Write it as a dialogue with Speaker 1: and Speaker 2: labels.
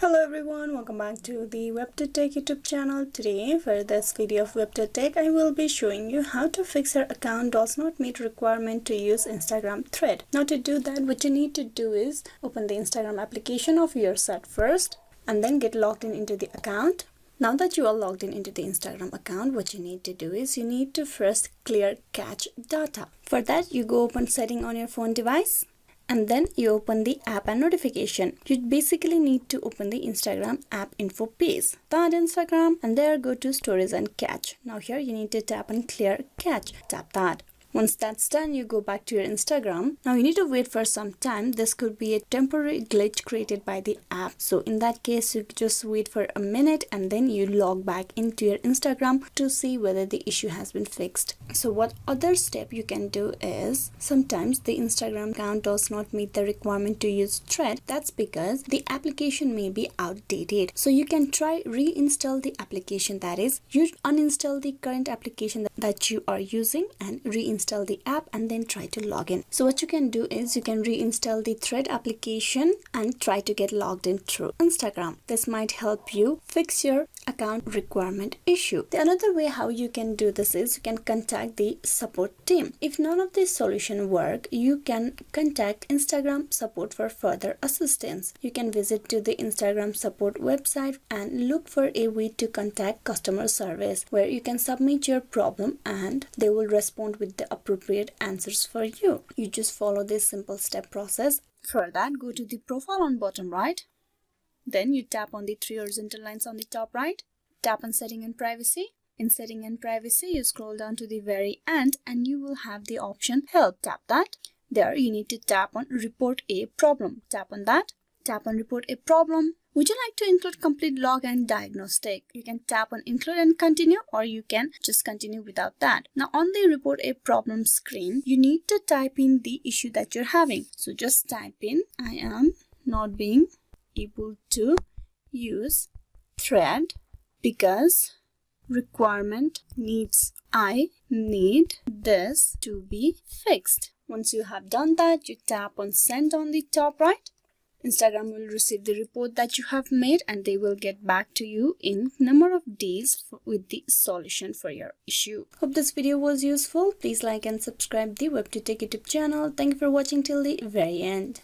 Speaker 1: Hello everyone, welcome back to the WebToTech YouTube channel. Today for this video of WebToTech, I will be showing you how to fix your account does not meet requirement to use Instagram thread. Now to do that, what you need to do is open the Instagram application of your site first and then get logged in into the account. Now that you are logged in into the Instagram account, what you need to do is you need to first clear cache data. For that, you go open setting on your phone device. And then you open the app and notification. You basically need to open the Instagram app info page. That Instagram, and there go to stories and cache. Now here you need to tap on clear cache. Tap that. Once that's done, you go back to your Instagram. Now you need to wait for some time. This could be a temporary glitch created by the app. So in that case, you just wait for a minute and then you log back into your Instagram to see whether the issue has been fixed. So what other step you can do is sometimes the Instagram account does not meet the requirement to use thread. That's because the application may be outdated. So you can try reinstall the application. That is, you uninstall the current application that you are using and reinstall the app and then try to log in. So what you can do is you can reinstall the thread application and try to get logged in through Instagram. This might help you fix your account requirement issue. The another way how you can do this is you can contact the support team. If none of these solutions work, you can contact Instagram support for further assistance. You can visit to the Instagram support website and look for a way to contact customer service where you can submit your problem and they will respond with the appropriate answers for you. You just follow this simple step process. For that, go to the profile on bottom right. Then you tap on the three horizontal lines on the top right. Tap on setting and privacy. In setting and privacy, you scroll down to the very end and you will have the option help. Tap that. There you need to tap on report a problem. Tap on that. Tap on report a problem. Would you like to include complete log and diagnostic? You can tap on include and continue, or you can just continue without that. Now on the report a problem screen, you need to type in the issue that you're having. So just type in I am not being able to use thread because requirement needs I need this to be fixed. Once you have done that, you tap on send on the top right. Instagram will receive the report that you have made and they will get back to you in number of days with the solution for your issue. Hope this video was useful. Please like and subscribe the WebToTech YouTube channel. Thank you for watching till the very end.